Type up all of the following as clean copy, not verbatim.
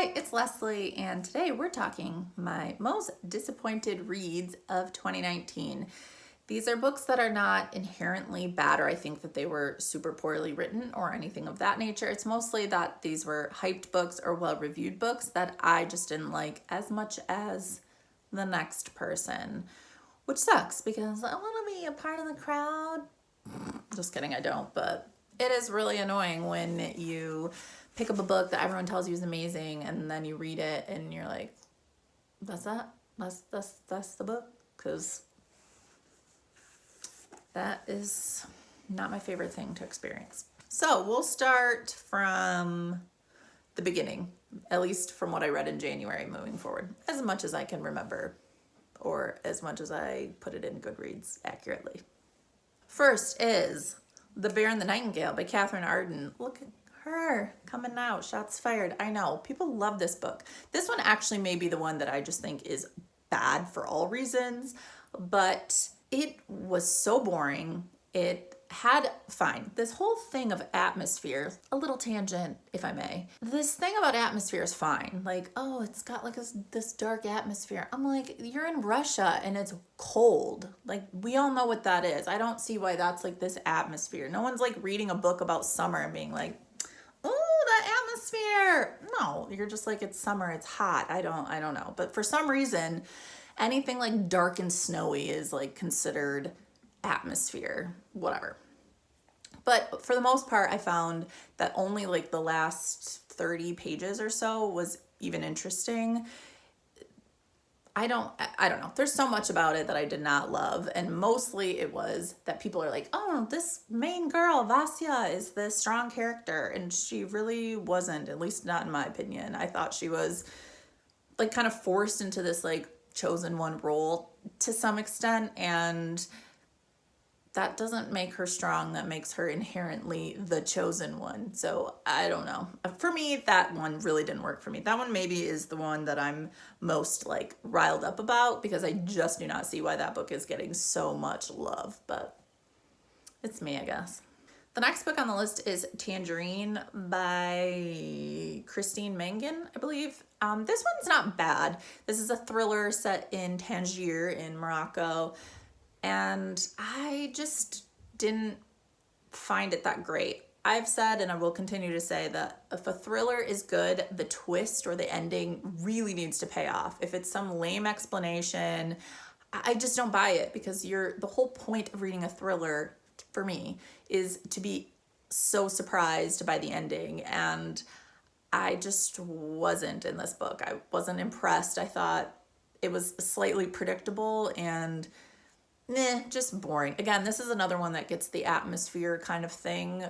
Hi, it's Leslie, and today we're talking my most disappointed reads of 2019. These are books that are not inherently bad, or I think that they were super poorly written or anything of that nature. It's mostly that these were hyped books or well-reviewed books that I just didn't like as much as the next person, which sucks because I want to be a part of the crowd. Just kidding, I don't, but it is really annoying when you pick up a book that everyone tells you is amazing and then you read it and you're like, that's the book? Because that is not my favorite thing to experience. So we'll start from the beginning, at least from what I read in January moving forward, as much as I can remember, or as much as I put it in Goodreads accurately. First is The Bear and the Nightingale by Catherine Arden. Look at her coming out, shots fired. I know, people love this book. This one actually may be the one that I just think is bad for all reasons, but it was so boring. It had, fine, this whole thing of atmosphere, a little tangent if I may. This thing about atmosphere is fine. Like, oh, it's got like this dark atmosphere. I'm like, you're in Russia and it's cold. Like, we all know what that is. I don't see why that's like this atmosphere. No one's like reading a book about summer and being like, oh, that atmosphere. No, you're just like, it's summer, it's hot. I don't know. But for some reason, anything like dark and snowy is like considered atmosphere, whatever. But for the most part, I found that only like the last 30 pages or so was even interesting. I don't know. There's so much about it that I did not love. And mostly it was that people are like, oh, this main girl, Vasya, is this strong character. And she really wasn't, at least not in my opinion. I thought she was like kind of forced into this like chosen one role to some extent. And that doesn't make her strong. That makes her inherently the chosen one. So I don't know. For me, that one really didn't work for me. That one maybe is the one that I'm most like riled up about because I just do not see why that book is getting so much love, but it's me, I guess. The next book on the list is Tangerine by Christine Mangan, I believe. This one's not bad. This is a thriller set in Tangier in Morocco. And I just didn't find it that great. I've said, and I will continue to say, that if a thriller is good, the twist or the ending really needs to pay off. If it's some lame explanation, I just don't buy it, because the whole point of reading a thriller, for me, is to be so surprised by the ending. And I just wasn't in this book. I wasn't impressed. I thought it was slightly predictable and just boring. Again, this is another one that gets the atmosphere kind of thing.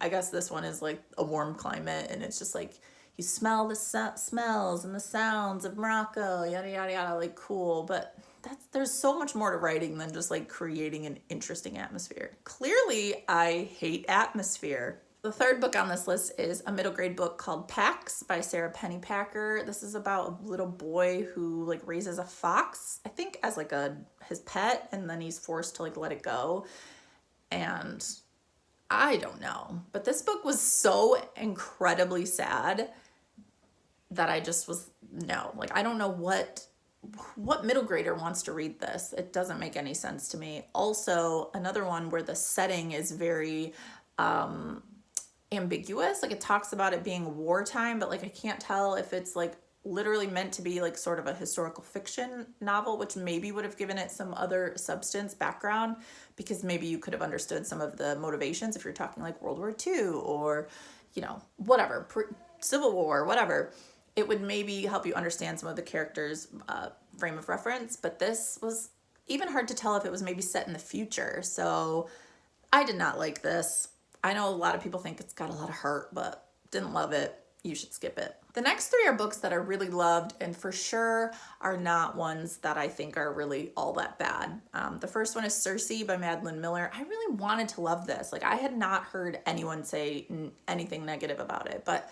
I guess this one is like a warm climate and it's just like you smell the smells and the sounds of Morocco, yada, yada, yada, like cool. But there's so much more to writing than just like creating an interesting atmosphere. Clearly, I hate atmosphere. The third book on this list is a middle grade book called Paks by Sarah Pennypacker. This is about a little boy who like raises a fox, I think as like his pet, and then he's forced to like let it go. And I don't know, but this book was so incredibly sad that I just was, no, like I don't know what middle grader wants to read this. It doesn't make any sense to me. Also, another one where the setting is very ambiguous. Like it talks about it being wartime, but like I can't tell if it's like literally meant to be like sort of a historical fiction novel, which maybe would have given it some other substance background, because maybe you could have understood some of the motivations if you're talking like World War II or, you know, whatever, Civil War, whatever. It would maybe help you understand some of the characters' frame of reference, but this was even hard to tell if it was maybe set in the future. So I did not like this. I know a lot of people think it's got a lot of heart, but didn't love it. You should skip it. The next three are books that I really loved and for sure are not ones that I think are really all that bad. The first one is Circe by Madeline Miller. I really wanted to love this. Like I had not heard anyone say anything negative about it, but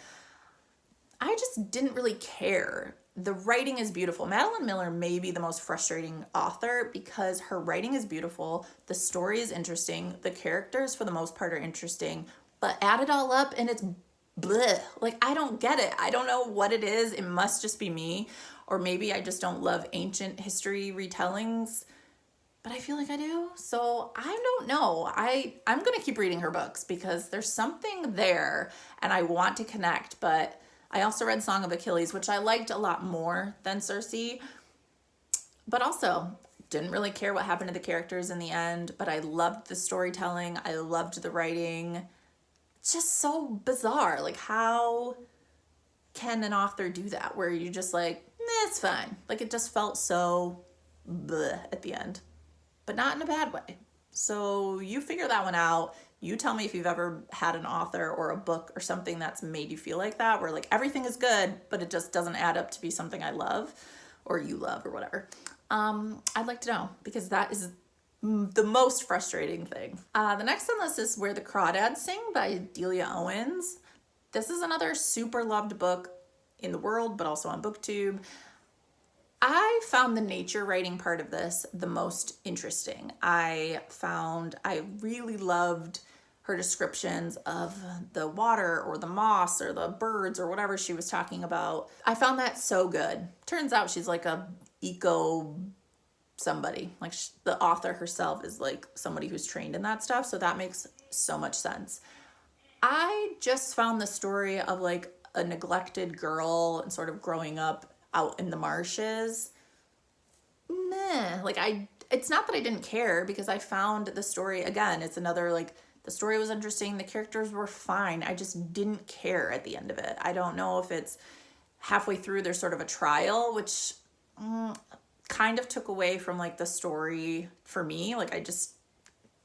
I just didn't really care. The writing is beautiful. Madeline Miller may be the most frustrating author because her writing is beautiful, the story is interesting, the characters for the most part are interesting, but add it all up and it's bleh. Like, I don't get it. I don't know what it is. It must just be me. Or maybe I just don't love ancient history retellings, but I feel like I do. So I don't know. I'm going to keep reading her books because there's something there and I want to connect. But I also read Song of Achilles, which I liked a lot more than Circe, but also didn't really care what happened to the characters in the end. But I loved the storytelling. I loved the writing. It's just so bizarre. Like, how can an author do that where you just like, nah, it's fine. Like, it just felt so bleh at the end, but not in a bad way. So you figure that one out. You tell me if you've ever had an author or a book or something that's made you feel like that, where like everything is good, but it just doesn't add up to be something I love or you love or whatever. I'd like to know, because that is the most frustrating thing. The next on this is Where the Crawdads Sing by Delia Owens. This is another super loved book in the world, but also on BookTube. I found the nature writing part of this the most interesting. I really loved her descriptions of the water or the moss or the birds or whatever she was talking about. I found that so good. Turns out she's like a eco somebody. Like, the author herself is like somebody who's trained in that stuff. So that makes so much sense. I just found the story of like a neglected girl and sort of growing up out in the marshes. Meh. Like, it's not that I didn't care, because I found the story, again, it's another, like, the story was interesting. The characters were fine. I just didn't care at the end of it. I don't know if it's halfway through there's sort of a trial, which kind of took away from like the story for me. Like, I just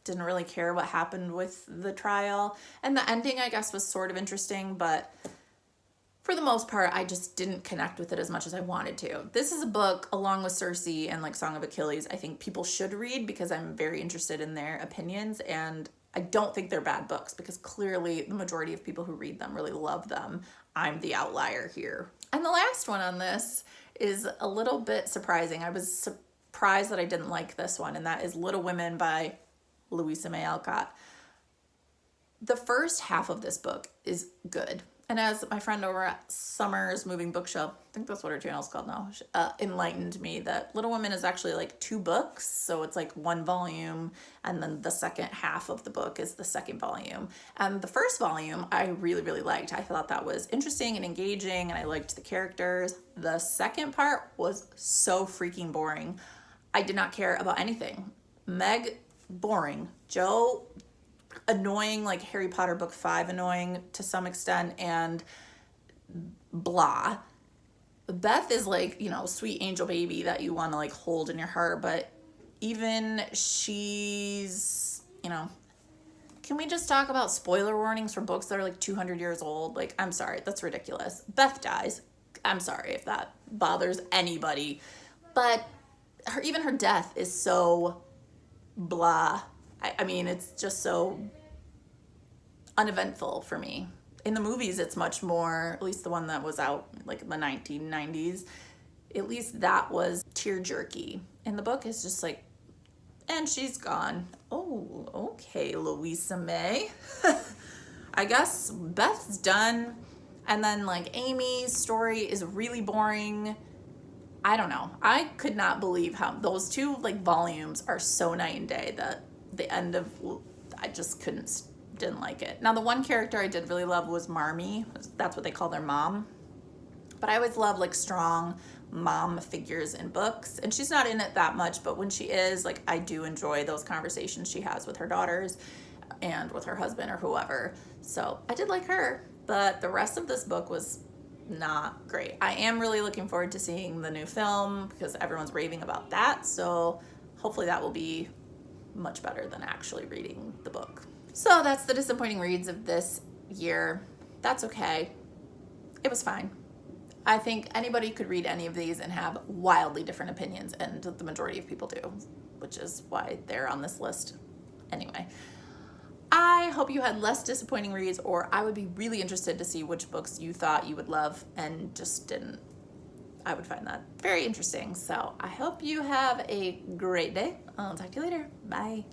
didn't really care what happened with the trial. And the ending, I guess, was sort of interesting, but for the most part, I just didn't connect with it as much as I wanted to. This is a book, along with Circe and like Song of Achilles, I think people should read, because I'm very interested in their opinions, and I don't think they're bad books, because clearly the majority of people who read them really love them. I'm the outlier here. And the last one on this is a little bit surprising. I was surprised that I didn't like this one, and that is Little Women by Louisa May Alcott. The first half of this book is good. And as my friend over at Summer's Moving Bookshelf, I think that's what her channel's called now, enlightened me that Little Women is actually like 2 books. So it's like 1 volume, and then the second half of the book is the second volume. And the first volume I really, really liked. I thought that was interesting and engaging, and I liked the characters. The second part was so freaking boring. I did not care about anything. Meg, boring. Joe, annoying, like Harry Potter book 5 annoying to some extent, and blah. Beth is like, you know, sweet angel baby that you want to like hold in your heart, but even she's, you know, can we just talk about spoiler warnings for books that are like 200 years old? Like, I'm sorry, that's ridiculous. Beth dies. I'm sorry if that bothers anybody, but even her death is so blah. I mean, it's just so uneventful for me. In the movies, it's much more, at least the one that was out like in the 1990s, at least that was tear-jerky. In the book, it's just like, and she's gone. Oh, okay, Louisa May. I guess Beth's done. And then like Amy's story is really boring. I don't know. I could not believe how those 2 like volumes are so night and day that the end of, I just didn't like it. Now, the one character I did really love was Marmee. That's what they call their mom. But I always love like strong mom figures in books, and she's not in it that much, but when she is, like, I do enjoy those conversations she has with her daughters and with her husband or whoever. So I did like her, but the rest of this book was not great. I am really looking forward to seeing the new film, because everyone's raving about that, so hopefully that will be much better than actually reading the book. So that's the disappointing reads of this year. That's okay. It was fine. I think anybody could read any of these and have wildly different opinions, and the majority of people do, which is why they're on this list anyway. I hope you had less disappointing reads, or I would be really interested to see which books you thought you would love and just didn't. I would find that very interesting. So I hope you have a great day. I'll talk to you later. Bye.